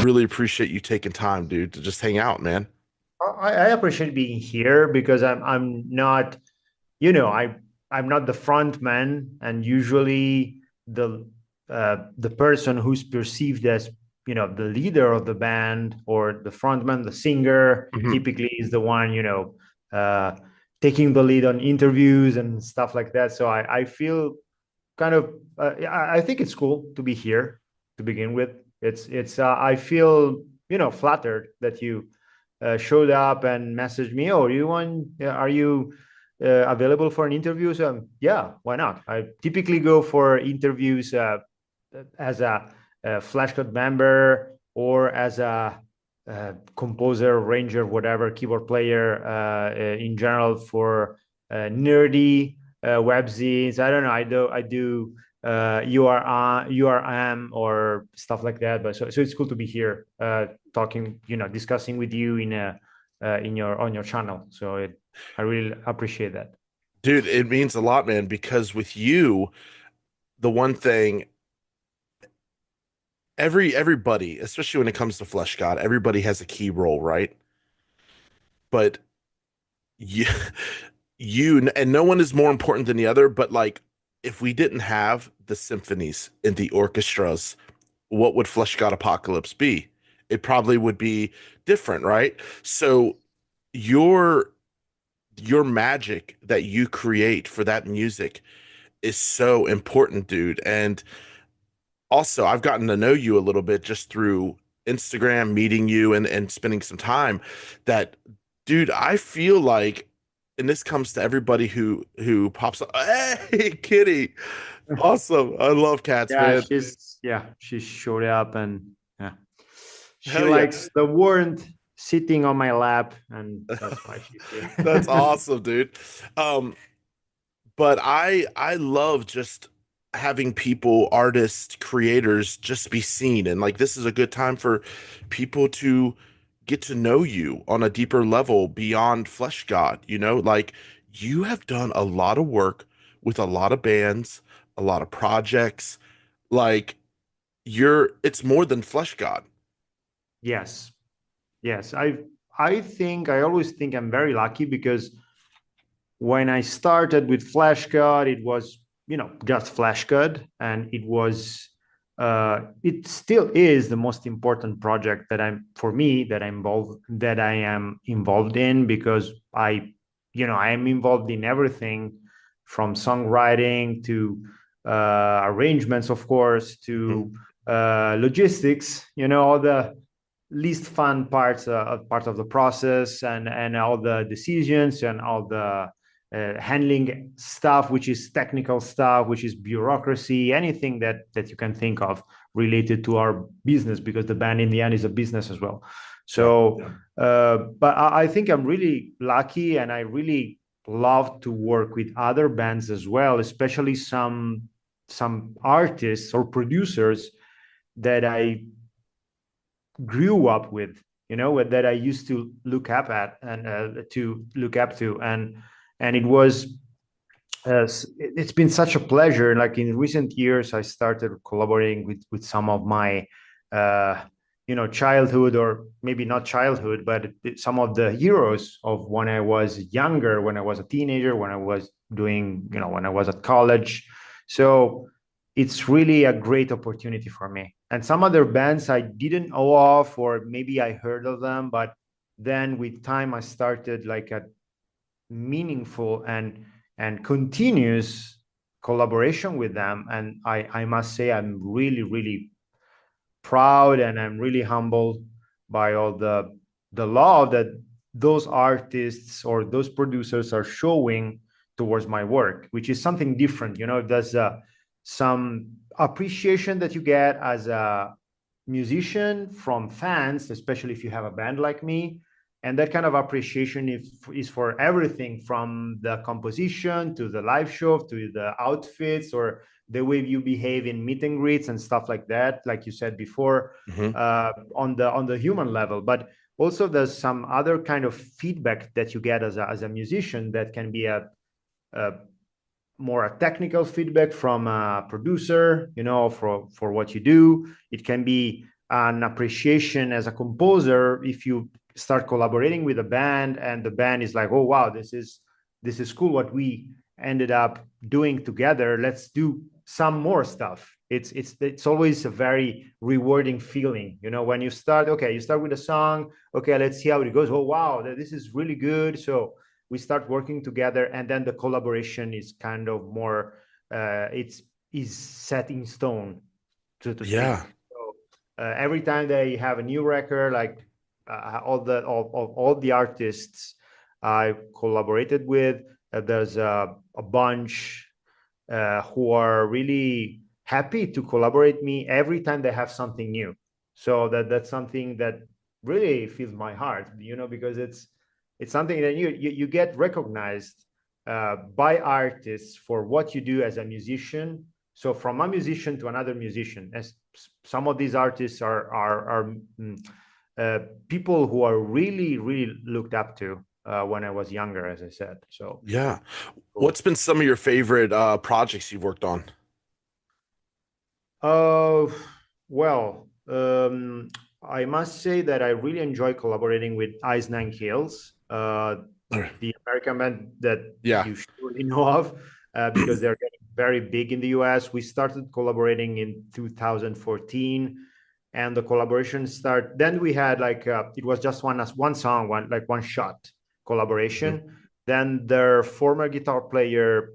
really appreciate you taking time, dude, to just hang out, man. I appreciate being here because I'm not, I'm not the front man, and usually the person who's perceived as the leader of the band or the frontman, the singer, Mhm. typically is the one uh, taking the lead on interviews and stuff like that. So I feel kind of I think it's cool to be here to begin with. It's I feel flattered that you showed up and messaged me. Oh, you want? Are you available for an interview? So yeah, why not? I typically go for interviews as a FLESHGOD member or as a composer, arranger, whatever, keyboard player in general for nerdy webzines. I don't know. I do URM or stuff like that. But so it's cool to be here talking, discussing with you in your on your channel. I really appreciate that. Dude, it means a lot, man, because with you, the one thing everybody, especially when it comes to Flesh God, everybody has a key role, right? But you and no one is more important than the other, but like if we didn't have the symphonies and the orchestras, what would Flesh God Apocalypse be? It probably would be different, right? So your your magic that you create for that music is so important, dude. And also, I've gotten to know you a little bit just through Instagram, meeting you and spending some time that, dude, I feel like, and this comes to everybody who pops up. Hey, Kitty. Awesome. I love cats, man. She showed up, and yeah, she Hell yeah. likes the warmth sitting on my lap, and that's why she's here. That's awesome, dude. Um, but I love just having people, artists, creators just be seen. And like this is a good time for people to get to know you on a deeper level beyond Flesh God, you know? Like you have done a lot of work with a lot of bands, a lot of projects. Like it's more than Flesh God. Yes, yes. I always think I'm very lucky because when I started with FlashCode, it was just FlashCode, and it still is the most important project that I'm for me that I am involved in because I am involved in everything from songwriting to arrangements, of course, Mhm. to logistics. All the least fun part of the process, and all the decisions and all the handling stuff, which is technical stuff, which is bureaucracy, anything that you can think of related to our business, because the band in the end is a business as well. Yeah. But I think I'm really lucky, and I really love to work with other bands as well, especially some artists or producers that I grew up with, that I used to look up at and to look up to, and it's been such a pleasure. Like in recent years, I started collaborating with some of my childhood, or maybe not childhood, but some of the heroes of when I was younger, when I was a teenager, when I was doing, when I was at college. So it's really a great opportunity for me. And some other bands I didn't know of, or maybe I heard of them, but then with time I started like a meaningful and continuous collaboration with them. And I must say I'm really, really proud, and I'm really humbled by all the love that those artists or those producers are showing towards my work, which is something different. There's some appreciation that you get as a musician from fans, especially if you have a band like me. And that kind of appreciation is for everything from the composition to the live show to the outfits, or the way you behave in meet and greets and stuff like that, like you said before, Hmm. on the human level. But also there's some other kind of feedback that you get as a musician, that can be a more a technical feedback from a producer, for what you do. It can be an appreciation as a composer if you start collaborating with a band and the band is like, oh wow, this is cool what we ended up doing together. Let's do some more stuff. It's always a very rewarding feeling, when you start. Okay, you start with a song. Okay, let's see how it goes. Oh wow, this is really good. So we start working together, and then the collaboration is kind of more. It's is set in stone, so to Yeah. speak. So every time they have a new record, like all the artists I collaborated with, there's a bunch who are really happy to collaborate me every time they have something new. So that's something that really fills my heart, because it's something that you get recognized by artists for what you do as a musician. So from a musician to another musician, as some of these artists are people who are really, really looked up to when I was younger, as I said. So Yeah. cool. What's been some of your favorite projects you've worked on? Uh, well, I must say that I really enjoy collaborating with Ice Nine Kills, the American band that Yeah. you surely know of, because they're getting very big in the US. We started collaborating in 2014, and the collaboration start. Then we had like it was just one song, one shot Mhm. collaboration. Then their former guitar player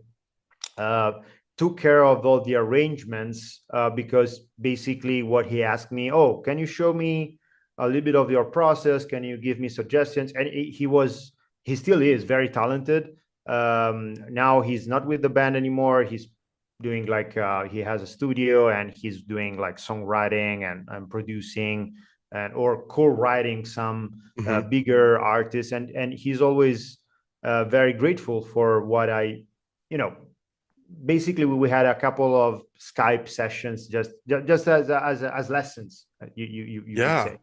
uh, took care of all the arrangements because basically what he asked me, oh, can you show me a little bit of your process? Can you give me suggestions? And he still is very talented. Now he's not with the band anymore. He's doing like he has a studio and he's doing like songwriting and producing and or co-writing some Mhm. bigger artists, and he's always very grateful for what I you know basically we had a couple of Skype sessions just as lessons, you could Yeah. say.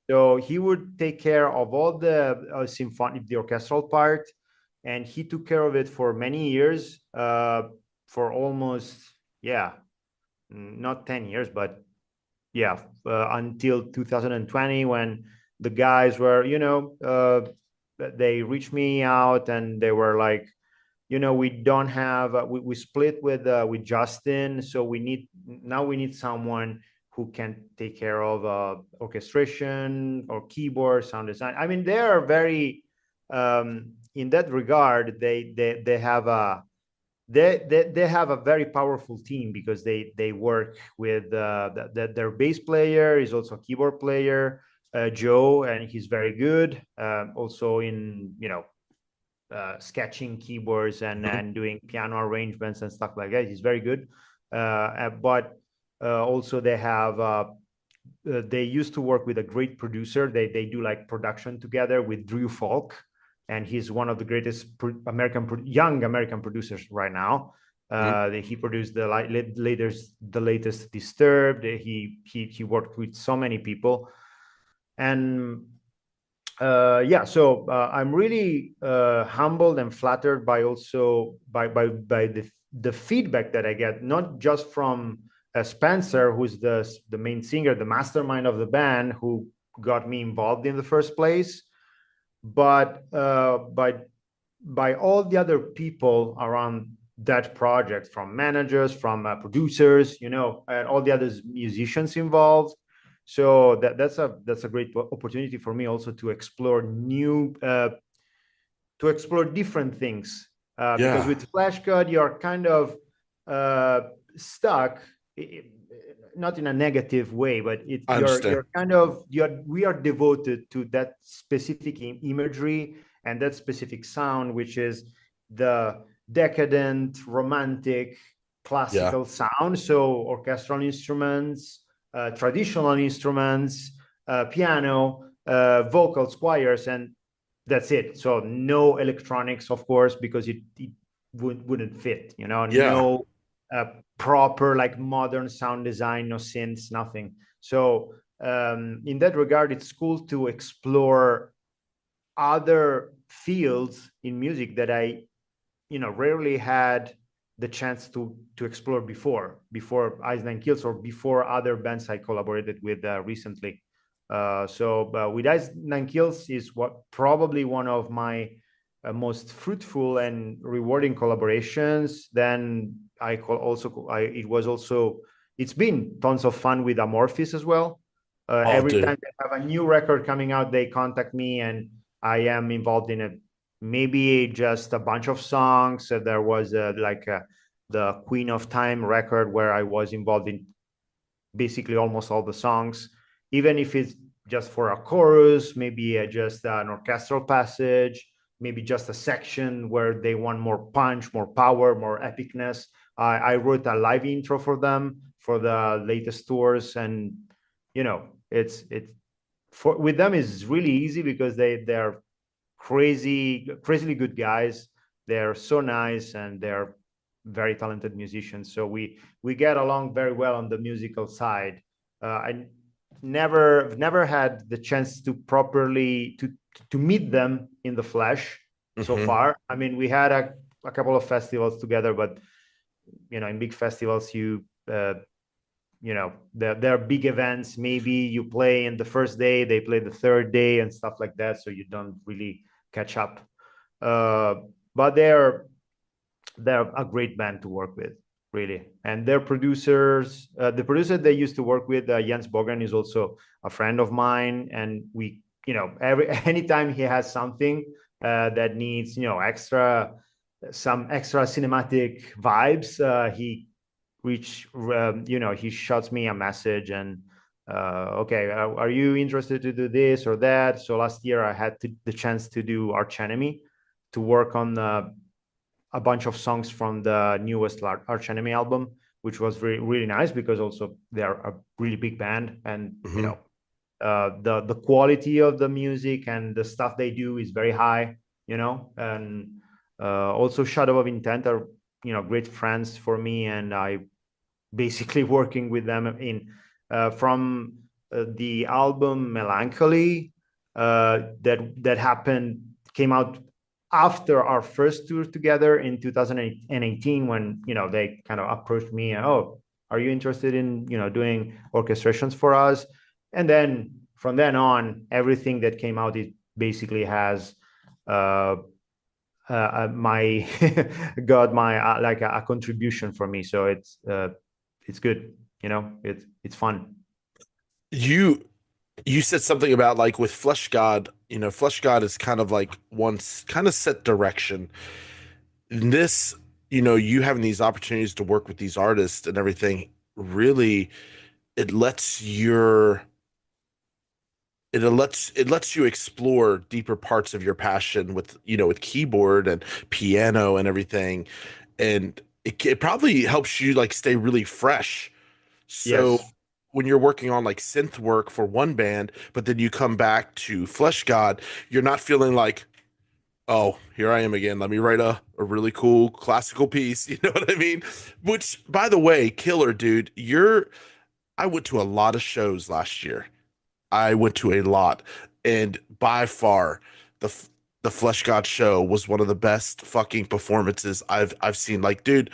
So he would take care of all the the orchestral part, and he took care of it for many years, for almost, yeah, not 10 years, but yeah, until 2020 when the guys were, they reached me out and they were like, we don't have we split with Justin, so we need someone who can take care of orchestration or keyboard sound design. I mean, they are very in that regard, they have a they have a very powerful team because they work with their bass player is also a keyboard player, Joe, and he's very good, also in sketching keyboards Mhm. and doing piano arrangements and stuff like that. He's very good. But also they used to work with a great producer. They do like production together with Drew Falk, and he's one of the greatest young American producers right now. Mhm. He produced the latest Disturbed. He worked with so many people, and yeah, so I'm really humbled and flattered by also by the feedback that I get, not just from Spencer, who's the main singer, the mastermind of the band, who got me involved in the first place, but by all the other people around that project, from managers, from producers, and all the other musicians involved. So that's a great opportunity for me also to explore different things, because Yeah. with FlashGod you're kind of uh, stuck, not in a negative way, but I understand. you're kind of we are devoted to that specific imagery and that specific sound, which is the decadent, romantic, Yeah. classical sound. So orchestral instruments, traditional instruments, piano, vocals, choirs, and that's it. So no electronics, of course, because it wouldn't fit, Yeah. no proper like modern sound design, no synths, nothing. So in that regard, it's cool to explore other fields in music that I rarely had the chance to explore before Ice Nine Kills or before other bands I collaborated with recently. So with Ice Nine Kills is what probably one of my most fruitful and rewarding collaborations. Then it's been tons of fun with Amorphis as well. Oh, Every dude. time they have a new record coming out, they contact me, and I am involved in it. Maybe just a bunch of songs. There was the Queen of Time record where I was involved in basically almost all the songs, even if it's just for a chorus, maybe just an orchestral passage, maybe just a section where they want more punch, more power, more epicness. I wrote a live intro for them for the latest tours, and it's for with them is really easy because they're crazily good guys. They're so nice, and they're very talented musicians. So we get along very well on the musical side. I never had the chance to properly to meet them in the flesh so Hmm. far. I mean, we had a couple of festivals together, but in big festivals, there are big events. Maybe you play in the first day, they play the third day, and stuff like that. So you don't really catch up. Uh, but they're a great band to work with, really. And their producers, the producer they used to work with, Jens Bogan, is also a friend of mine, and we, every anytime he has something that needs, some extra cinematic vibes, he shoots me a message and okay, are you interested to do this or that? So last year I had the chance to do Arch Enemy, to work on a bunch of songs from the newest Arch Enemy album, which was really really nice because also they're a really big band, and Hmm. the quality of the music and the stuff they do is very high, and also Shadow of Intent are great friends for me, and I basically working with them in from the album Melancholy that happened came out after our first tour together in 2018, when they kind of approached me, oh, are you interested in doing orchestrations for us? And then from then on, everything that came out, it basically has uh, my got my like a contribution for me. So it's good. It's fun. You you said something about like with Flesh God, Flesh God is kind of like once kind of set direction. And this, you having these opportunities to work with these artists and everything, really it lets your it lets you explore deeper parts of your passion with with keyboard and piano and everything, and it probably helps you like stay really fresh. So Yes. when you're working on like synth work for one band, but then you come back to Flesh God, you're not feeling like, oh, here I am again. Let me write a really cool classical piece. You know what I mean? Which, by the way, killer, dude, I went to a lot of shows last year. I went to a lot, and by far, the the Flesh God show was one of the best fucking performances I've seen. Like, dude,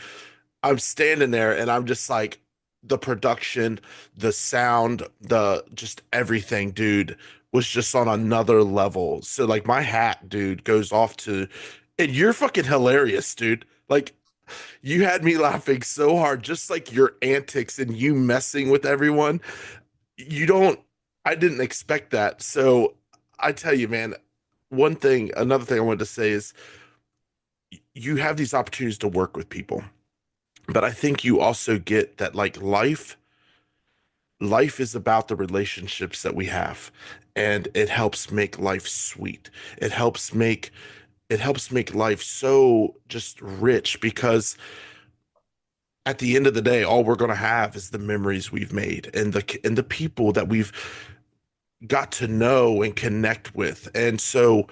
I'm standing there and I'm just like, the production, the sound, the just everything, dude, was just on another level. So like my hat, dude, goes off to, and you're fucking hilarious, dude. Like you had me laughing so hard, just like your antics and you messing with everyone. You don't, I didn't expect that. So I tell you, man, another thing I wanted to say is you have these opportunities to work with people, but I think you also get that like life is about the relationships that we have, and it helps make life sweet. It helps make life so just rich because at the end of the day all we're going to have is the memories we've made and the people that we've got to know and connect with. And so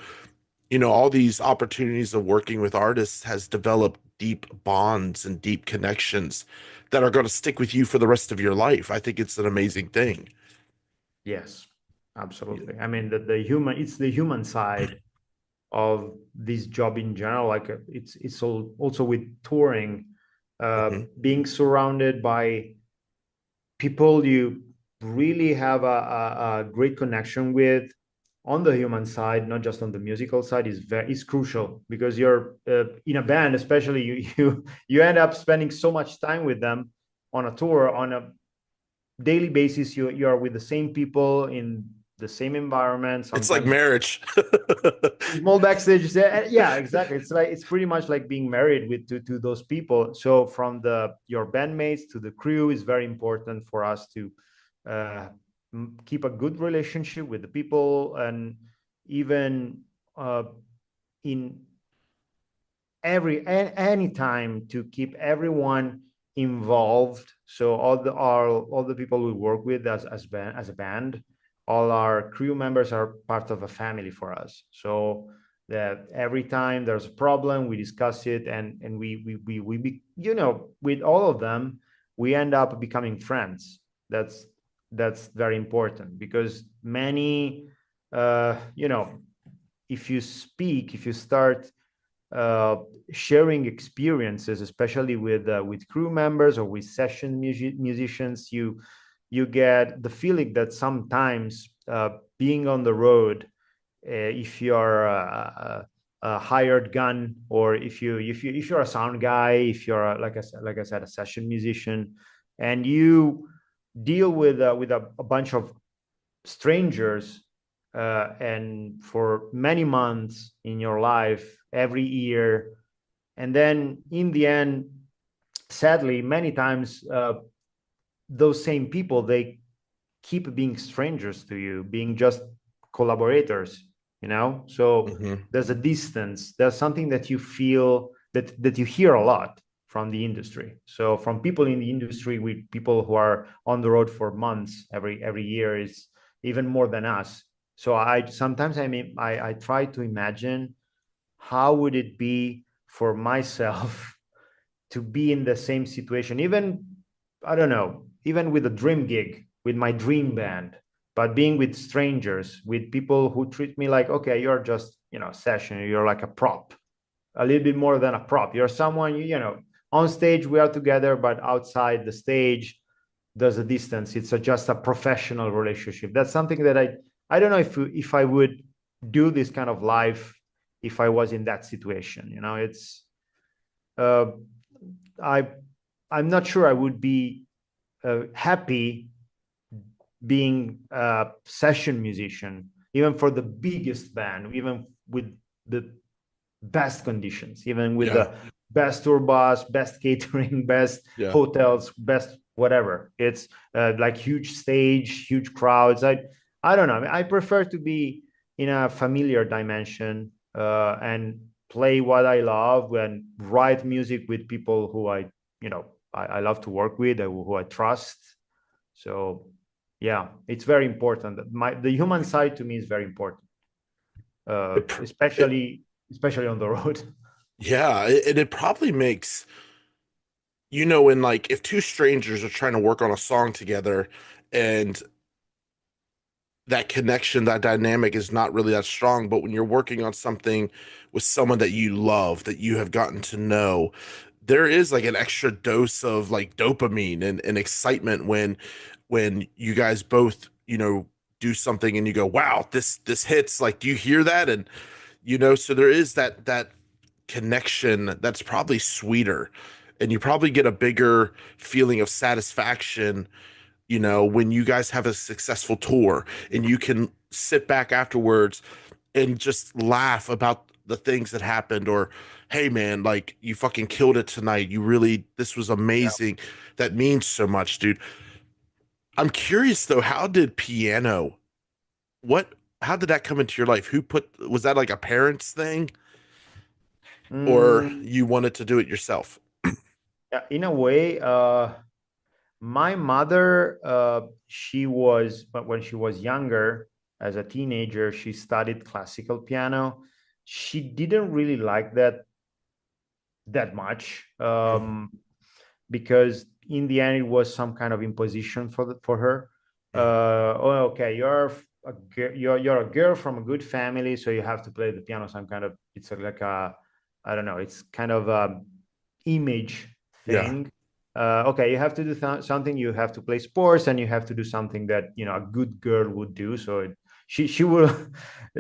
all these opportunities of working with artists has developed deep bonds and deep connections that are going to stick with you for the rest of your life. I think it's an amazing thing. Yes, absolutely. I mean, it's the human side of this job in general. Like it's also with touring. Hmm. being surrounded by people you really have a great connection with on the human side, not just on the musical side, is crucial, because you're in a band, especially you end up spending so much time with them on a tour on a daily basis. You are with the same people in the same environment, It's like sometimes marriage. small backstage. Yeah, exactly. It's like it's pretty much like being married with to those people. So from the your bandmates to the crew is very important for us to uh, keep a good relationship with the people, and even uh, in any time to keep everyone involved. So all the people we work with as a band, all our crew members are part of a family for us. So that every time there's a problem, we discuss it, and we be, with all of them, we end up becoming friends. That's very important, because many if you start uh, sharing experiences, especially with crew members or with session musicians, you get the feeling that sometimes being on the road, if you're a hired gun, or if you're a sound guy, if you're like I said, a session musician, and you deal with a bunch of strangers, and for many months in your life every year, and then in the end, sadly, many times those same people, they keep being strangers to you, being just collaborators, so Hmm. there's a distance, there's something that you feel, that you hear a lot from the industry, so from people in the industry, with people who are on the road for months every year, is even more than us. So I sometimes, I try to imagine how would it be for myself to be in the same situation, even, I don't know, even with a dream gig, with my dream band, but being with strangers, with people who treat me like, okay, you're just, session, you're like a prop, a little bit more than a prop. You're someone, on stage we are together, but outside the stage, there's a distance. It's just a professional relationship. That's something that I don't know if I would do this kind of life if I was in that situation. It's uh, I I'm not sure I would be happy being a session musician, even for the biggest band, even with the best conditions, even with Yeah. the best tour bus, best catering, best Yeah. hotels, best whatever. It's like huge stage, huge crowds. I don't know. I prefer to be in a familiar dimension, and play what I love and write music with people who I love to work with, who I trust. So yeah, it's very important. The human side to me is very important, It, pr- it, especially on the road. yeah, it probably makes, when like if two strangers are trying to work on a song together and that connection, that dynamic is not really that strong, but when you're working on something with someone that you love, that you have gotten to know, there is like an extra dose of like dopamine and excitement when you guys both, do something and you go, wow, this hits. Like, do you hear that? And so there is that connection that's probably sweeter, and you probably get a bigger feeling of satisfaction, when you guys have a successful tour and you can sit back afterwards and just laugh about the things that happened, or hey man, like you fucking killed it tonight, this was Yeah. amazing. That means so much, dude. I'm curious though, how did piano, what how did that come into your life? Was that like a parents thing, or Mm, you wanted to do it yourself? yeah, in a way, my mother, she was, but when she was younger, as a teenager, she studied classical piano. She didn't really like that much, Mm, because in the end, it was some kind of imposition for her. mm. Oh, okay, you're a girl from a good family, so you have to play the piano. Some kind of, it's like a, I don't know, it's kind of image Yeah. thing. Okay, you have to do something. You have to play sports, and you have to do something that a good girl would do. So she will.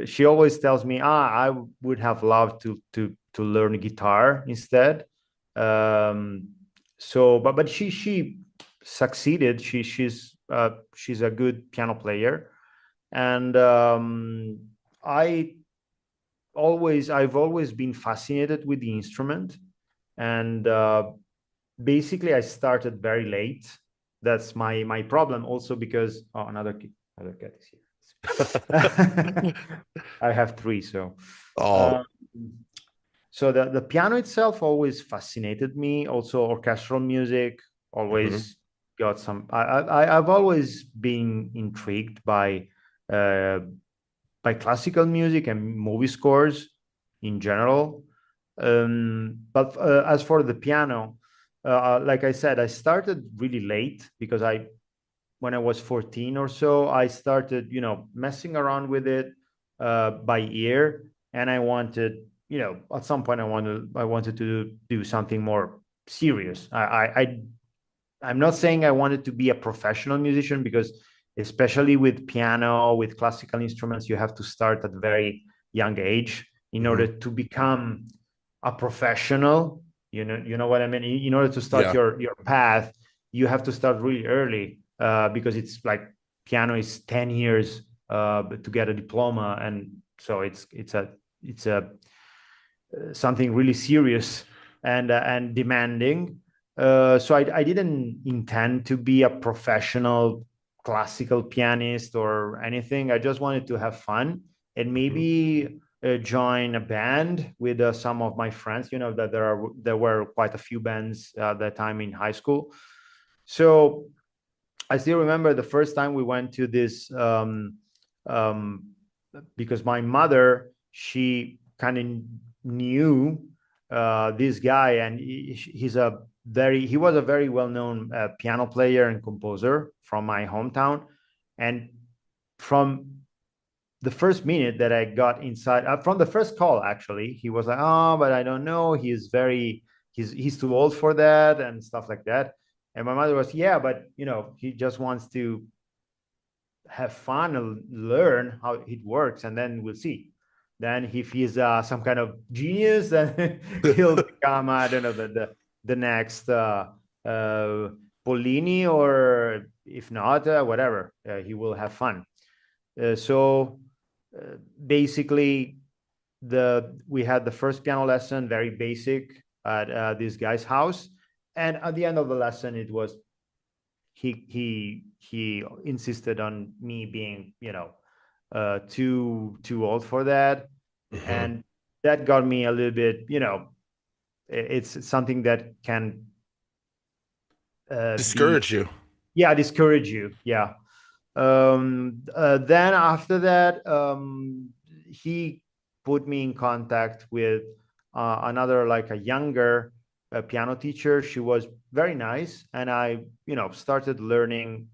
She always tells me, I would have loved to learn guitar instead. Um, so, but she succeeded. She's a good piano player, and I've always been fascinated with the instrument, and basically I started very late. That's my problem also, because another cat is here. I have three. So Oh. um, so the piano itself always fascinated me. Also orchestral music Mhm. always got some. I've always been intrigued uh, by classical music and movie scores in general. But as for the piano, like I said, I started really late, because when I was 14 or so, I started, messing around with it by ear, and I wanted, at some point, I wanted to do something more serious. I'm not saying I wanted to be a professional musician, because especially with piano, with classical instruments, you have to start at a very young age in order Mhm. to become a professional. You know what I mean? In order to start Yeah. your path, you have to start really early, because it's like piano is 10 years to get a diploma, and so it's a something really serious and demanding. So I didn't intend to be a professional classical pianist or anything. I just wanted to have fun, and Mhm. maybe join a band with some of my friends. You know that there were quite a few bands at that time in high school. So I still remember the first time we went to this, um, because my mother, she kind of knew this guy, and he was a very well-known piano player and composer from my hometown. And from the first minute that I got inside, from the first call, actually, he was like, "Oh, but I don't know. He's too old for that," and stuff like that. And my mother was, "Yeah, but he just wants to have fun and learn how it works, and then we'll see. Then if he's some kind of genius, then he'll become, I don't know, the next uh, Polini, or if not, whatever. He will have fun." So basically, we had the first piano lesson, very basic, at this guy's house, and at the end of the lesson, it was he insisted on me being too old for that, Mhm. and that got me a little bit. It's something that can be, Discourage you. yeah, discourage you, yeah. Then after that, he put me in contact with another, like a younger piano teacher. She was very nice, and I, started learning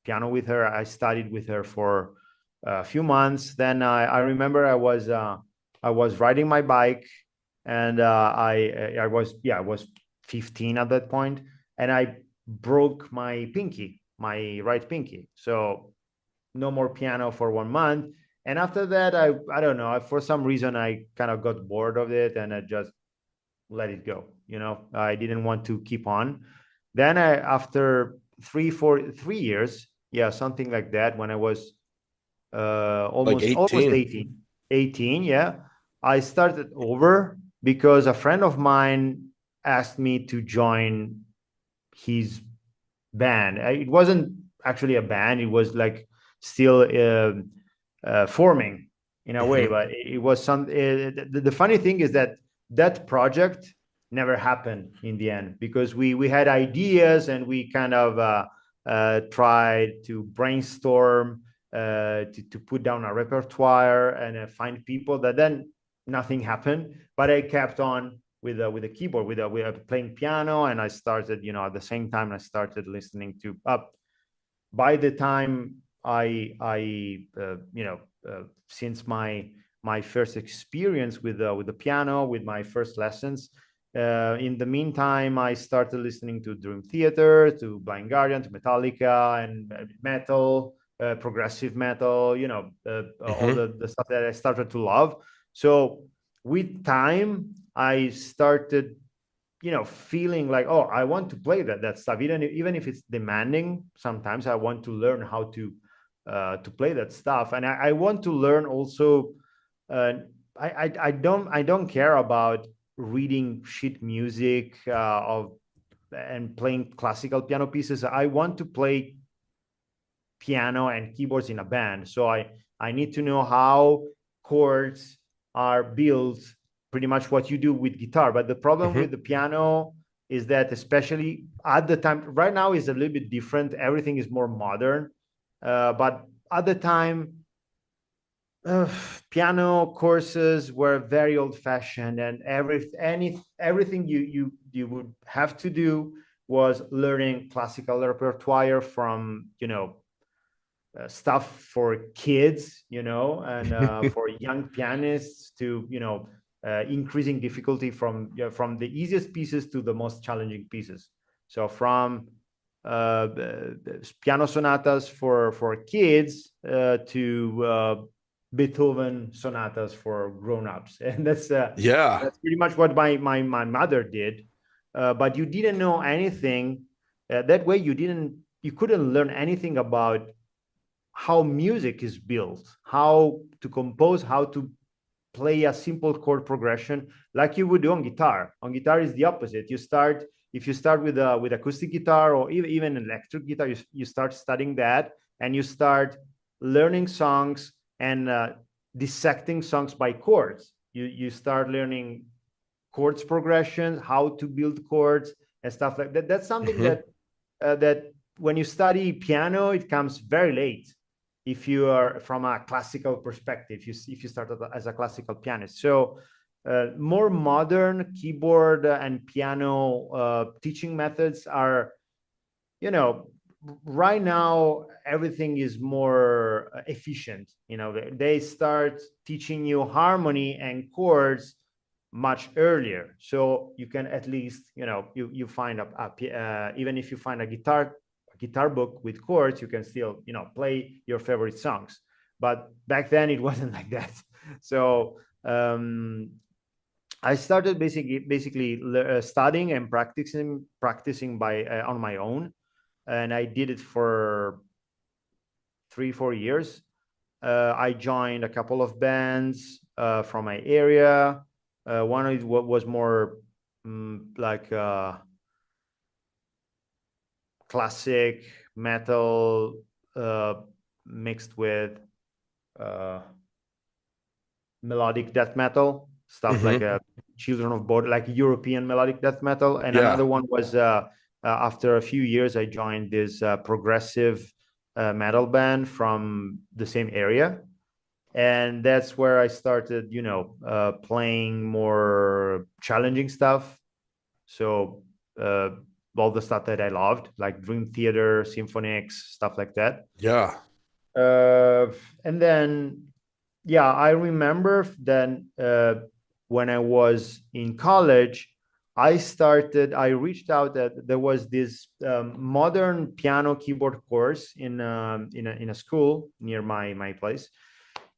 piano with her. I studied with her for a few months. Then I remember I was riding my bike, and I was 15 at that point, and I broke my pinky, my right pinky. So no more piano for 1 month. And after that, I don't know. For some reason, I kind of got bored of it, and I just let it go. I didn't want to keep on. Then after 3 years, yeah, something like that, when I was Like almost 18. 18, yeah, I started over, because a friend of mine asked me to join his band. It wasn't actually a band. It was like still forming in a way, Mhm. but it was some. The funny thing is that project never happened in the end, because we had ideas, and we kind of tried to brainstorm, to put down a repertoire, and find people. That then nothing happened, but I kept on with a keyboard, with playing piano, and I started, at the same time I started listening to up. By the time I since my first experience with the piano, with my first lessons, In the meantime, I started listening to Dream Theater, to Blind Guardian, to Metallica, and metal, progressive metal, all Hmm. the stuff that I started to love. So with time, I started, feeling like, oh, I want to play that stuff, even if it's demanding. Sometimes I want to learn how to play that stuff, and I want to learn also. Uh, I don't care about reading sheet music of and playing classical piano pieces. I want to play piano and keyboards in a band. So I need to know how chords are built, pretty much what you do with guitar. But the problem Hmm. with the piano is that, especially at the time, right now is a little bit different. Everything is more modern. But at the time, uh, piano courses were very old fashioned, and everything you would have to do was learning classical repertoire from stuff for kids, and for young pianists, to increasing difficulty from the easiest pieces to the most challenging pieces. So from piano sonatas for kids to Beethoven sonatas for grown-ups, and Yeah. that's pretty much what my mother did. But you didn't know anything. That way, you couldn't learn anything about how music is built, how to compose, how to play a simple chord progression like you would do on guitar. On guitar is the opposite. If you start with acoustic guitar, or even electric guitar, you start studying that, and you start learning songs and dissecting songs by chords. You start learning chords progressions, how to build chords and stuff like that. That's something Hmm. that when you study piano, it comes very late. If you are from a classical perspective, if you start as a classical pianist. So more modern keyboard and piano teaching methods are, you know right now everything is more efficient. They start teaching you harmony and chords much earlier, so you can at least, you find even if you find a guitar book with chords, you can still, play your favorite songs. But back then it wasn't like that. So I started basically studying and practicing by on my own, and I did it for 3 4 years. I joined a couple of bands from my area. One of it was more like classic metal uh, mixed with uh, melodic death metal stuff, like Hmm. Children of Bodom, like European melodic death metal. And Yeah. another one was after a few years, I joined this progressive metal band from the same area, and that's where I started, playing more challenging stuff. So uh, all the stuff that I loved, like Dream Theater, Symphonics, stuff like that. Yeah. Uh, and then, yeah, I remember then when I was in college, I reached out that there was this modern piano keyboard course in a school near my place,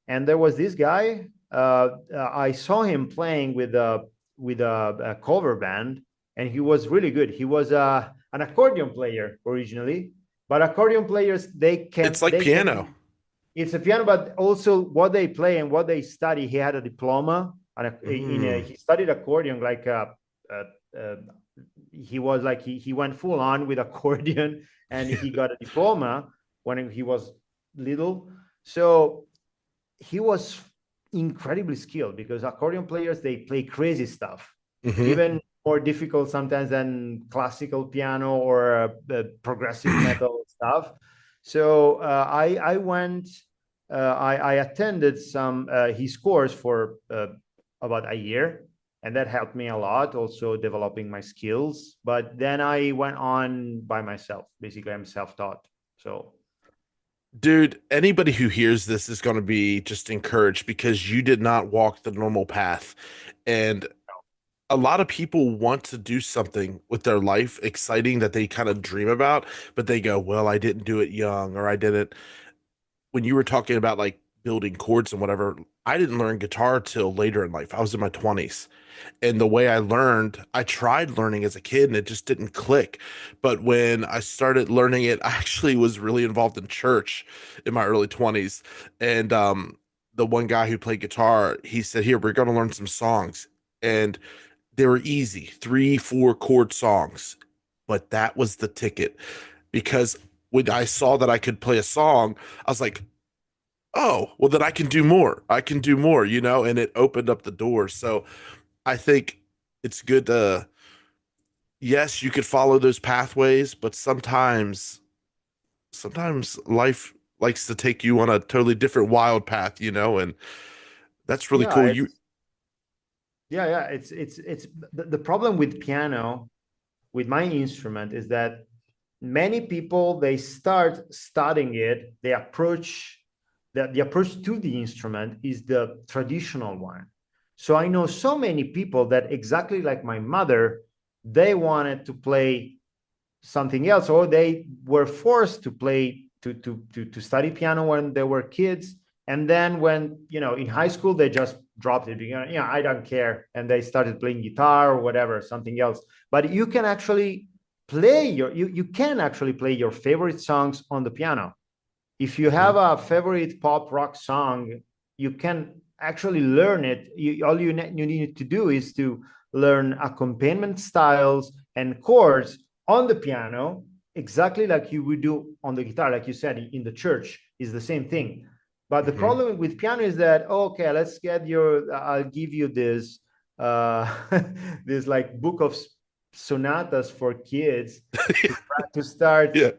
and there was this guy. I saw him playing with a cover band, and he was really good. He was an accordion player originally, but accordion players, It's like they piano. can it's a piano, but also what they play and what they study. He had a diploma, and Mm. he studied accordion like uh, uh, he was like he went full on with accordion, and he got a diploma when he was little. So he was incredibly skilled, because accordion players, they play crazy stuff, Hmm. even more difficult sometimes than classical piano or progressive metal stuff. So I went, I attended some his course for about a year, and that helped me a lot, also developing my skills. But then I went on by myself. Basically, I'm self-taught. So Dude, anybody who hears this is going to be just encouraged because you did not walk the normal path. And a lot of people want to do something with their life exciting that they kind of dream about, but they go, well, I didn't do it young, or I didn't. When you were talking about like building chords and whatever, I didn't learn guitar till later in life. I was in my 20s. And the way I learned, I tried learning as a kid and it just didn't click. But when I started learning it, I actually was really involved in church in my early 20s. And the one guy who played guitar, he said, here, we're going to learn some songs. And they were easy, three, four chord songs. But that was the ticket because when I saw that I could play a song, I was like, oh, well, then I can do more. I can do more, and it opened up the door. So I think it's good to, yes, you could follow those pathways, but sometimes life likes to take you on a totally different wild path, and that's really Yeah, cool. You, yeah. It's the problem with piano, with my instrument, is that many people, they start studying it, they approach the approach to the instrument is the traditional one. So I know so many people that, exactly like my mother, they wanted to play something else, or they were forced to play to study piano when they were kids, and then when, in high school, they just dropped it. I don't care, and they started playing guitar or whatever, something else. But you can actually you can actually play your favorite songs on the piano. If you have Mhm. a favorite pop rock song, you can actually learn it. All you need to do is to learn accompaniment styles and chords on the piano, exactly like you would do on the guitar. Like you said, in the church is the same thing. But the Mhm. problem with piano is that, okay, let's get your, I'll give you this, uh, this like book of sonatas for kids to start Yeah.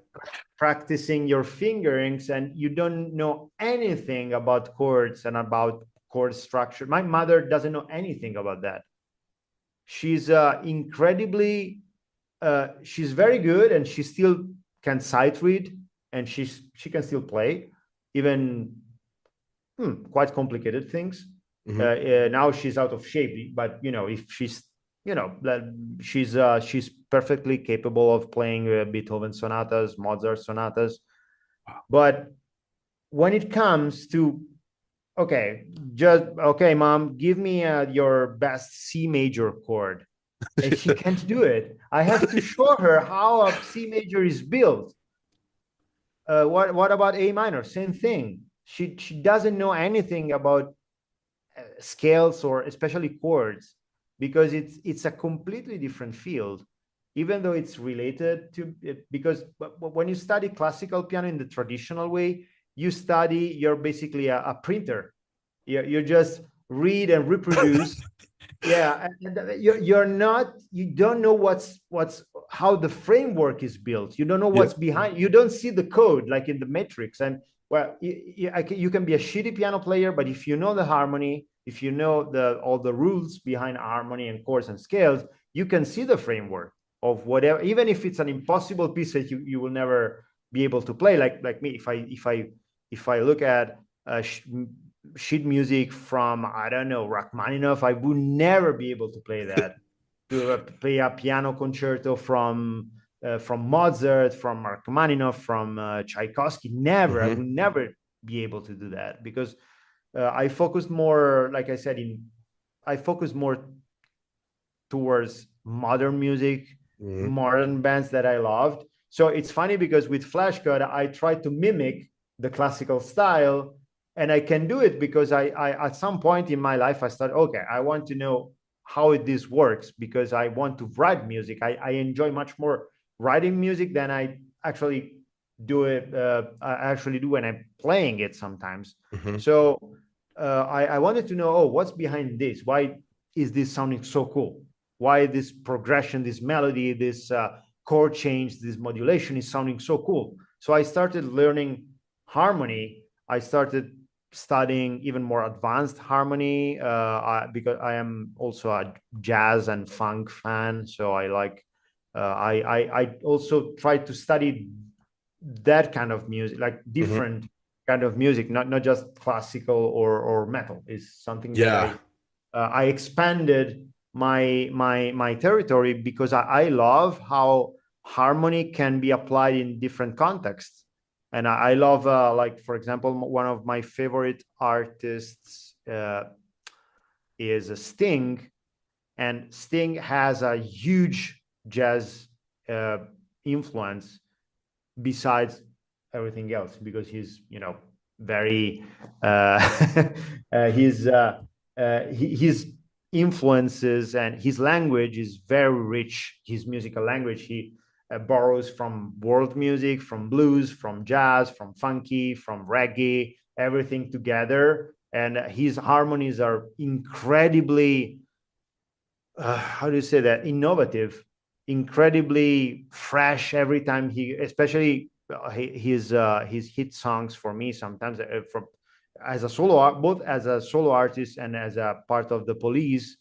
practicing your fingerings, and you don't know anything about chords and about chord structure. My mother doesn't know anything about that. She's she's very good, and she still can sight read, and she can still play even quite complicated things. Mhm. Now she's out of shape, but if she's, she's perfectly capable of playing Beethoven sonatas, Mozart sonatas. But when it comes to, okay, just okay, mom, give me your best C major chord, and she can't do it. I have to show her how a C major is built. What about A minor? Same thing. She doesn't know anything about scales, or especially chords, because it's a completely different field, even though it's related to it. Because when you study classical piano in the traditional way, you're basically a printer. You just read and reproduce. Yeah, and you don't know what's how the framework is built. You don't know Yeah. what's behind. You don't see the code like in the matrix. And well, you can be a shitty piano player, but if you know the harmony, if you know the all the rules behind harmony and chords and scales, you can see the framework of whatever. Even if it's an impossible piece that you will never be able to play. Like me, if I look at sheet music from, I don't know, Rachmaninoff, I would never be able to play that. To play a piano concerto from Mozart, from Rachmaninoff, from Tchaikovsky, never. I Mhm. would never be able to do that, because I focused more, like I said, I focus more towards modern music, Mhm. modern bands that I loved. So it's funny because with FLESHGOD, I tried to mimic the classical style, and I can do it because I at some point in my life I started, okay, I want to know how this works, because I want to write music. I enjoy much more writing music than I actually I actually do when I'm playing it sometimes. Mhm. So I wanted to know, oh, what's behind this? Why is this sounding so cool? Why this progression, this melody, this chord change, this modulation is sounding so cool? So I started learning harmony. I started studying even more advanced harmony, because I am also a jazz and funk fan. So I like, I also try to study that kind of music, like Mhm. different kind of music, not just classical or metal. Is something that Yeah. I expanded. my territory, because I love how harmony can be applied in different contexts. And I love, like, for example, one of my favorite artists is Sting, and Sting has a huge jazz uh, influence besides everything else, because he's, very his his influences and his language is very rich. His musical language, he borrows from world music, from blues, from jazz, from funky, from reggae, everything together. And his harmonies are incredibly, how do you say that, innovative, incredibly fresh every time he, especially his hit songs for me sometimes, from as a solo, both as a solo artist and as a part of the Police.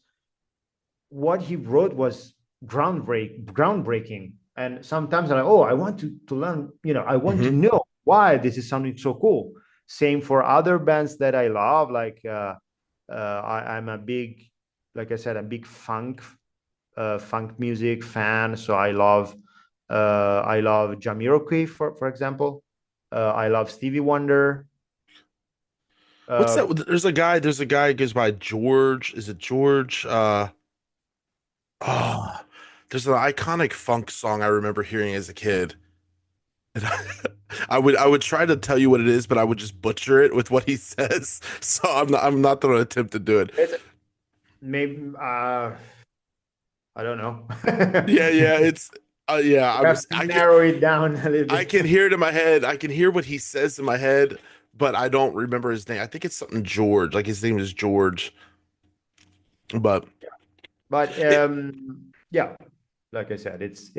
What he wrote was groundbreaking, and sometimes I'm like, oh, I want to learn, I want to Hmm. know why this is something so cool. Same for other bands that I love, like I'm a big, like I said, a big funk music fan. So I love Jamiroquai, for example. I love Stevie Wonder. What's Uh, that? There's a guy who goes by George. Is it George? Oh, there's an iconic funk song I remember hearing as a kid. And I would try to tell you what it is, but I would just butcher it with what he says. So I'm not going to attempt to do it. it's maybe I don't know. Yeah, yeah, it's yeah, You have to narrow it down a little I bit. can hear it in my head. I can hear what he says in my head, but I don't remember his name. I think it's something George. Like his name is George. But But it, yeah, like I said, it's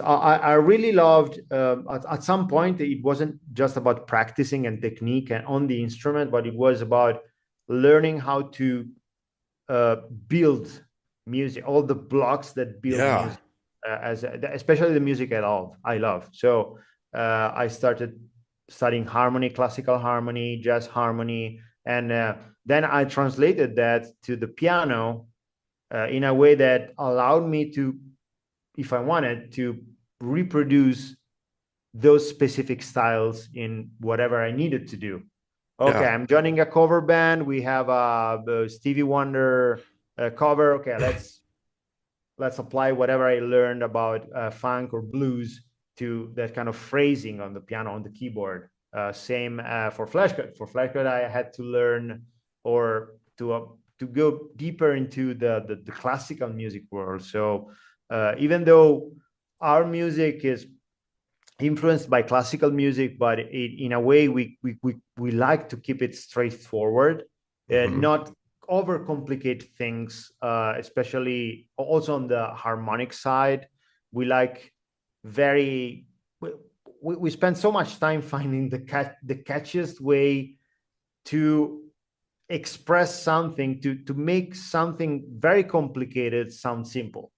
I really loved, at some point it wasn't just about practicing and technique and on the instrument, but it was about learning how to uh, build music, all the blocks that build yeah. music, especially the music I love. So I started studying harmony, classical harmony, jazz harmony, and then I translated that to the piano in a way that allowed me to, if I wanted to, reproduce those specific styles in whatever I needed to do. Okay, Yeah. I'm joining a cover band. We have a Stevie Wonder cover. Okay, let's apply whatever I learned about funk or blues to that kind of phrasing on the piano, on the keyboard. Same for FLESHGOD. For FLESHGOD, I had to learn, or to go deeper into the classical music world. So even though our music is influenced by classical music, but in a way we like to keep it straightforward, Hmm. not overcomplicate things, especially also on the harmonic side. We like very we spend so much time finding the catchiest way to express something, to make something very complicated sound simple.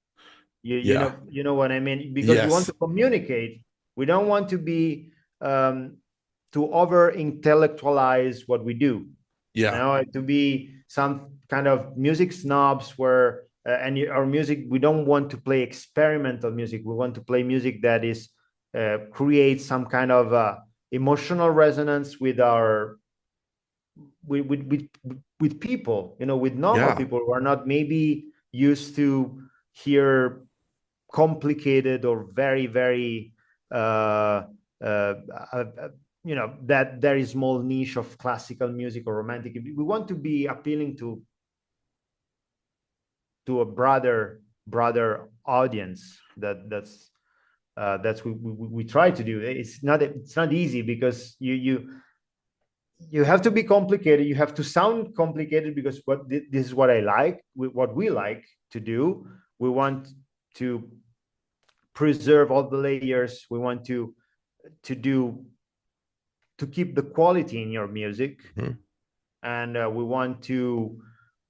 Yeah. You know what I mean, because we want Yes. to communicate. We don't want to be um, to over intellectualize what we do, Yeah. to be some kind of music snobs where and our music, we don't want to play experimental music. We want to play music that is create some kind of emotional resonance with our with with with, with people, with normal Yeah. people who are not maybe used to hear complicated or very very uh, uh, uh, that very small niche of classical music or romantic. We want to be appealing to a broader audience. That's we try to do. It's not easy, because you have to be complicated, you have to sound complicated, because this is what I like, what we like to do. We want to preserve all the layers. We want to do to keep the quality in your music, Mhm. and we want to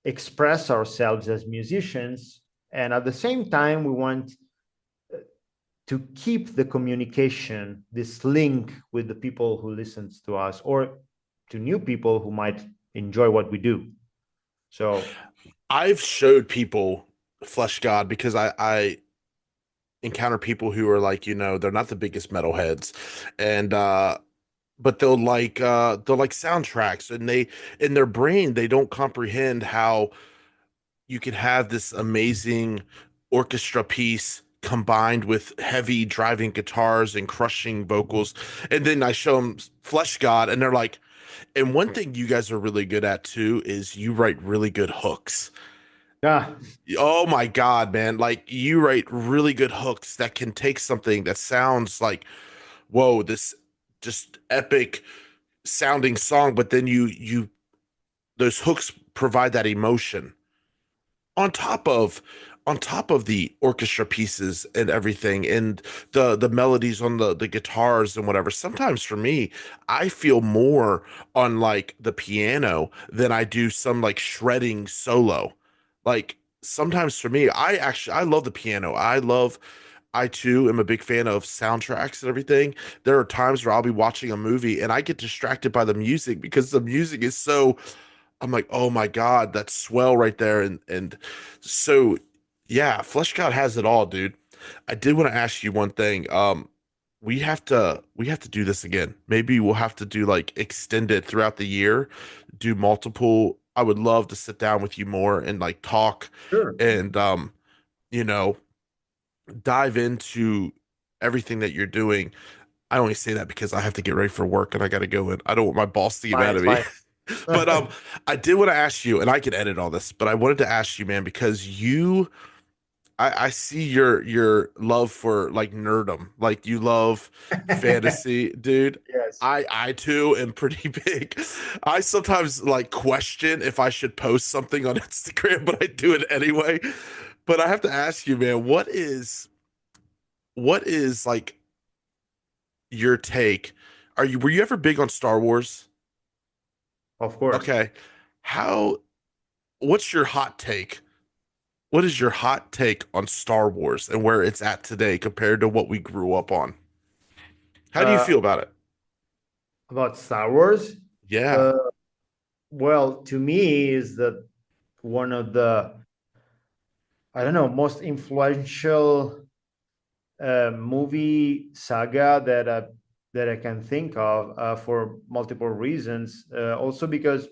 express ourselves as musicians, and at the same time we want to keep the communication, this link with the people who listens to us, or to new people who might enjoy what we do. So I've showed people Flesh God because I encounter people who are like, they're not the biggest metalheads, and but they'll like soundtracks, and they in their brain they don't comprehend how you can have this amazing orchestra piece combined with heavy driving guitars and crushing vocals. And then I show them Flesh God, and they're like, and one thing you guys are really good at too is you write really good hooks. Yeah. Oh my God, man. Like you write really good hooks that can take something that sounds like, whoa, this just epic sounding song, but then those hooks provide that emotion on top of the orchestra pieces and everything, and the melodies on the guitars and whatever. Sometimes for me, I feel more on like the piano than I do some like shredding solo. Like sometimes for me, I love the piano. I too am a big fan of soundtracks and everything. There are times where I'll be watching a movie and I get distracted by the music because the music is so, I'm like, oh my God, that swell right there. And so yeah, Flesh God has it all, dude. I did want to ask you one thing. We have to do this again. Maybe we'll have to do like extended throughout the year, do multiple. I would love to sit down with you more and like talk Sure. and you know, dive into everything that you're doing. I only say that because I have to get ready for work and I got to go in. I don't want my boss to get Fine, mad it's at me. fine. But I did want to ask you, and I can edit all this, but I wanted to ask you, man, because I see your love for like nerdum, like you love fantasy, dude. Yes. I too am pretty big. I sometimes like question if I should post something on Instagram, but I do it anyway. But I have to ask you, man, what is like your take? Were you ever big on Star Wars? Of course. Okay. How what's your hot take? What is your hot take on Star Wars and where it's at today compared to what we grew up on? How do you Uh, feel about it? about Star Wars, Yeah. uh, well, to me, is that one of the, I don't know, most influential movie saga that I can think of, for multiple reasons. Also because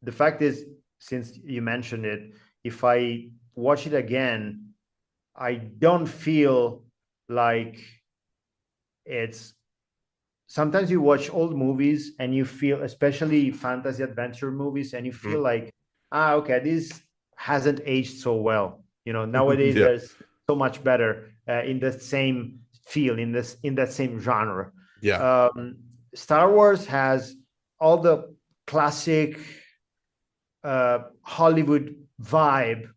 the fact is, since you mentioned it, if I watch it again, I don't feel like it's, sometimes you watch old movies and you feel, especially fantasy adventure movies, and you Mhm. feel like, okay, this hasn't aged so well. Nowadays Yeah. there's so much better, in the same feel, in that same genre. Yeah. um, Star Wars has all the classic Hollywood vibe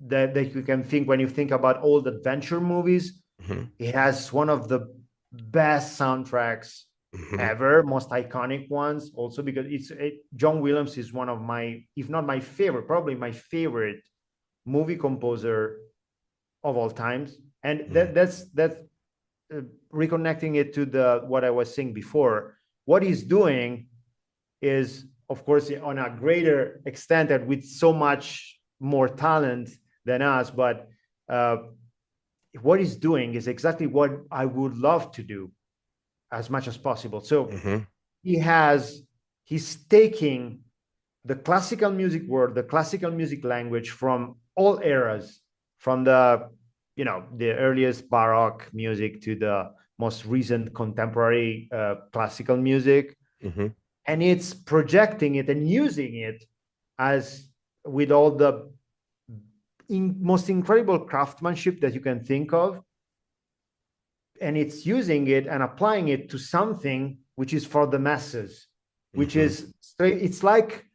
that you can think when you think about old adventure movies. Hmm. It has one of the best soundtracks Hmm. ever, most iconic ones. Also because John Williams is one of my, if not my favorite, probably my favorite movie composer of all times. And Hmm. that's uh, reconnecting it to the what I was saying before. What he's doing is, of course, on a greater extent and with so much more talent than us, but uh, what he's doing is exactly what I would love to do as much as possible. So Hmm. he has he's taking the classical music world, the classical music language from all eras, from the earliest Baroque music to the most recent contemporary classical music, Hmm. and it's projecting it and using it as, with all the most incredible craftsmanship that you can think of, and it's using it and applying it to something which is for the masses, which Hmm. is straight. It's like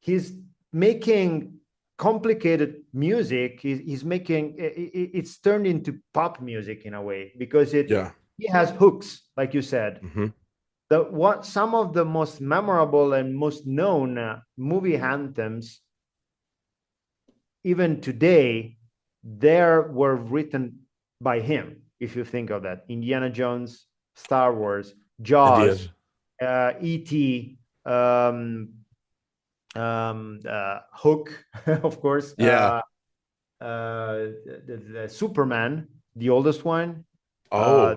he's making complicated music. He's making it's turned into pop music in a way, because Yeah. he has hooks, like you said. Hmm. What some of the most memorable and most known movie anthems, even today, there were written by him. If you think of that, Indiana Jones, Star Wars, I Jaws, did. E.T., um, Hook, of course, Yeah. the Superman, the oldest one, Oh,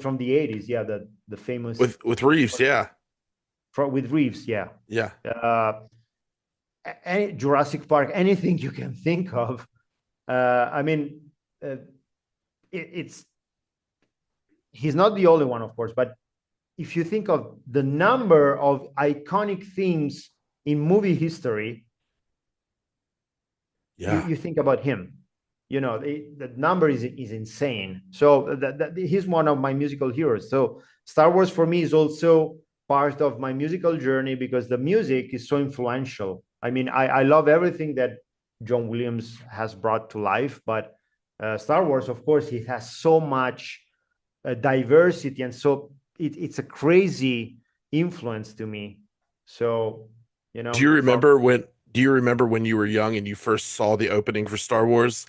from the 80s, yeah, the famous with Reeves. Yeah. with Reeves, yeah. Yeah. Uh, any Jurassic Park, anything you can think of. I mean, uh, it's he's not the only one, of course, but if you think of the number of iconic themes in movie history, Yeah. you think about him. You know, the number is insane. So he's one of my musical heroes. So Star Wars for me is also part of my musical journey because the music is so influential. I mean, I love everything that John Williams has brought to life, but Star Wars, of course, it has so much diversity, and so it's a crazy influence to me. So, Do you for remember when do you remember when you were young and you first saw the opening for Star Wars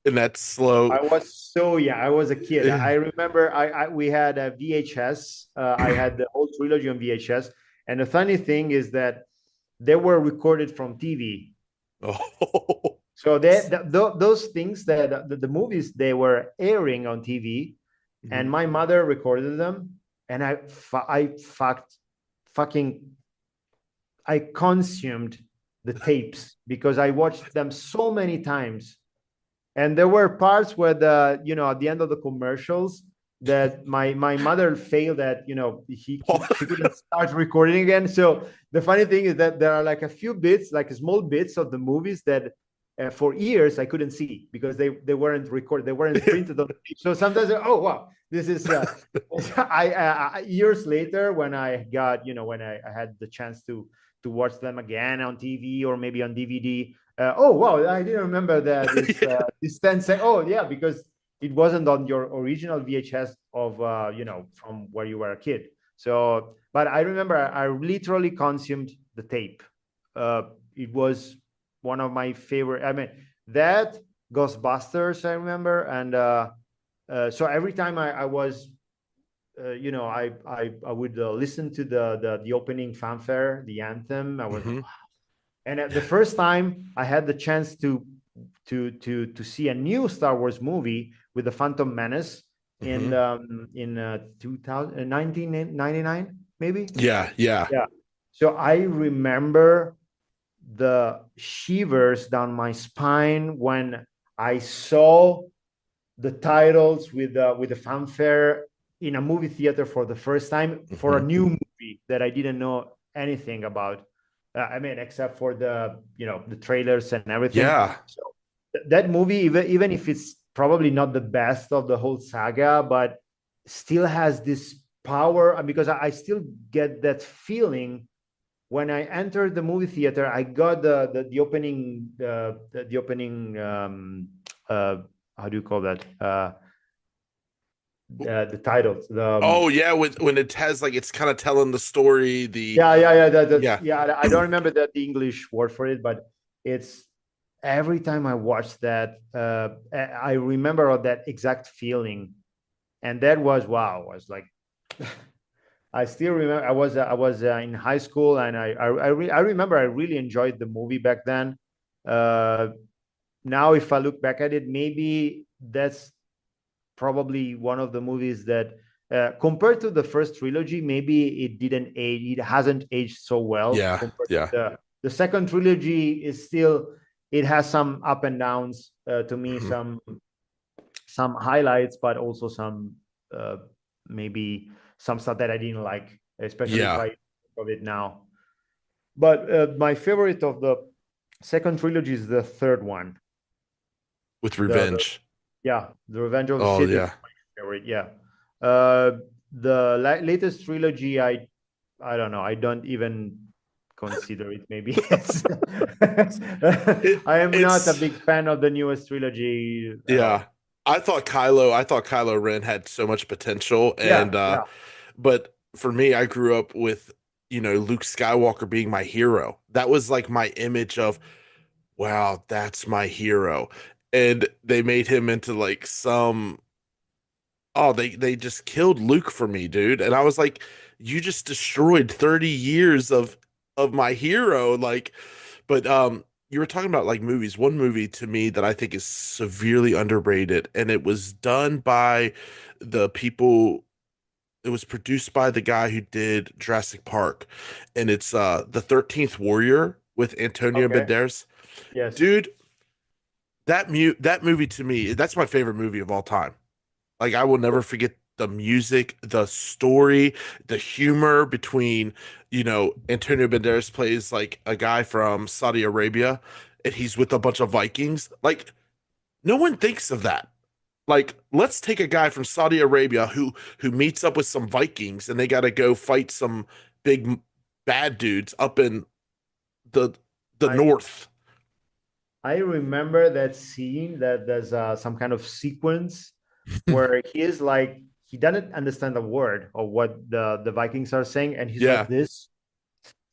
and that slow I was so yeah, I was a kid. I remember we had a VHS. I had the whole trilogy on VHS, and the funny thing is that they were recorded from TV. Oh. So those things that the movies they were airing on TV, and Mhm. my mother recorded them, and fucking I consumed the tapes because I watched them so many times. And there were parts where at the end of the commercials that my mother failed that she couldn't start recording again. So the funny thing is that there are like a few bits, like small bits of the movies that for years I couldn't see because they weren't recorded, they weren't printed on the tape. So sometimes oh wow, this is years later when I got when I had the chance to watch them again on TV or maybe on DVD. Oh wow, I didn't remember that this 10 Oh yeah, because it wasn't on your original VHS of from where you were a kid. So, but I remember I literally consumed the tape. It was one of my favorite. I mean, that Ghostbusters, I remember, and so every time I was, I would listen to the opening fanfare, the anthem. I was like, Mhm. and the first time I had the chance to see a new Star Wars movie with the Phantom Menace Mhm. in 2000, 1999, maybe. Yeah, yeah. Yeah. So I remember the shivers down my spine when I saw the titles with the fanfare in a movie theater for the first time for a Mhm. new movie that I didn't know anything about. I mean, except for the trailers and everything. Yeah. So that movie, even if it's probably not the best of the whole saga, but still has this power. Because I still get that feeling when I entered the movie theater. I got the opening the opening uh, how do you call that the titles Oh yeah, when it has like it's kind of telling the story, the yeah yeah. yeah I don't remember the English word for it, but it's every time I watch that I remember that exact feeling, and that was wow. I was like I still remember I was in high school, and I remember I really enjoyed the movie back then. uh Now if I look back at it, maybe that's probably one of the movies that compared to the first trilogy, maybe it hasn't aged so well Yeah, compared to yeah. the second trilogy. Is still, it has some up and downs, to me, Mhm. some highlights, but also some uh, maybe some stuff that I didn't like, especially if Yeah, I think of it now. But my favorite of the second trilogy is the third one. with The revenge. Yeah, the Revenge of the Oh Sith is yeah. my favorite. Yeah, uh, the latest trilogy, I don't know. I don't even consider it. Maybe it's It I am not a it's big fan of the newest trilogy at yeah. all. I thought Kylo Ren had so much potential and Yeah, yeah, but for me I grew up with Luke Skywalker being my hero. That was like my image of wow, that's my hero. And they made him into like some oh, they just killed Luke for me, dude. And I was like, you just destroyed 30 years of of my hero. Like, but you were talking about like movies. One movie to me that I think is severely underrated, and it was done by the people. It was produced by the guy who did Jurassic Park, and it's the 13th Warrior with Antonio Okay. Banderas. Yes. Dude, that movie to me, that's my favorite movie of all time. Like I will never forget the music, the story, the humor between, Antonio Banderas plays like a guy from Saudi Arabia and he's with a bunch of Vikings. Like no one thinks of that. Like let's take a guy from Saudi Arabia who meets up with some Vikings and they got to go fight some big bad dudes up in the the I north. I remember that scene that there's some kind of sequence where he is like he doesn't understand a word of what the Vikings are saying, and he's like Yeah. this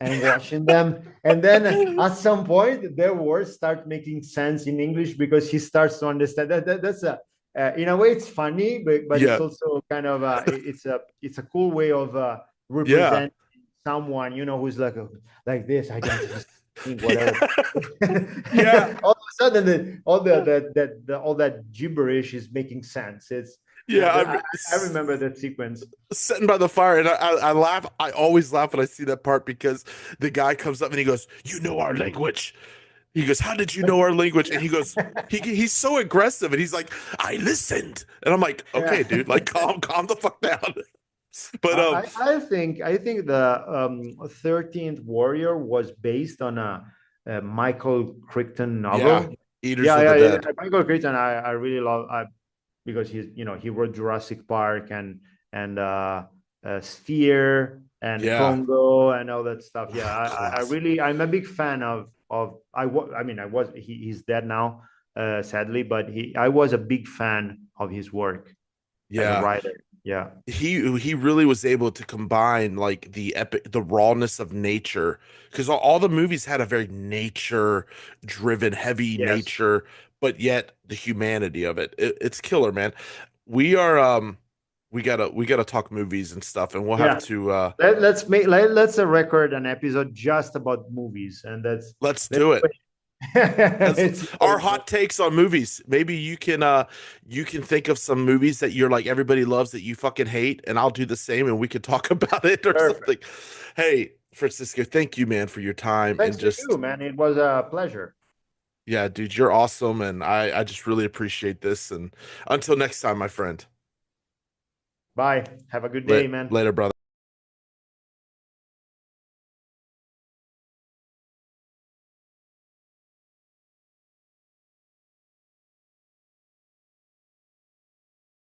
and watching them, and then at some point their words start making sense in English because he starts to understand that's a in a way it's funny, but it's Yeah. also kind of it's a cool way of Yeah. representing someone who's like this. I can't understand Yeah. whatever. Yeah. All of a sudden, all that gibberish is making sense. It's Yeah. I remember that sequence. Sitting by the fire, and I laugh. I always laugh when I see that part because the guy comes up and he goes, "You know our language." He goes, "How did you know our language?" And he goes, he's so aggressive, and he's like, "I listened," and I'm like, "Okay, Yeah. dude, like calm the fuck down." But I think the 13th Warrior was based on a Michael Crichton yeah, novel. Eaters Yeah, of yeah, the yeah. Dead. Michael Crichton, I really love because he wrote Jurassic Park and Sphere and Yeah. Congo and all that stuff. Yeah, I Class. really I'm a big fan of I mean he's dead now, sadly, but I was a big fan of his work as a Yeah. writer. Yeah. He really was able to combine like the rawness of nature because all the movies had a very nature driven heavy Yes. nature, but yet the humanity of it's killer, man. We are we gotta talk movies and stuff, and we'll have Yeah. to Let's record an episode just about movies, and let's let's do it. That's let's see how our it goes. hot takes on movies. Maybe you can think of some movies that you're like everybody loves that you fucking hate, and I'll do the same, and we can talk about it or Perfect. something. Hey, Francisco, thank you, man, for your time Thanks and to you, just man. It was a pleasure. yeah, dude, you're awesome, and I just really appreciate this. And until next time, my friend. Bye. Have a good day, man. Later, brother.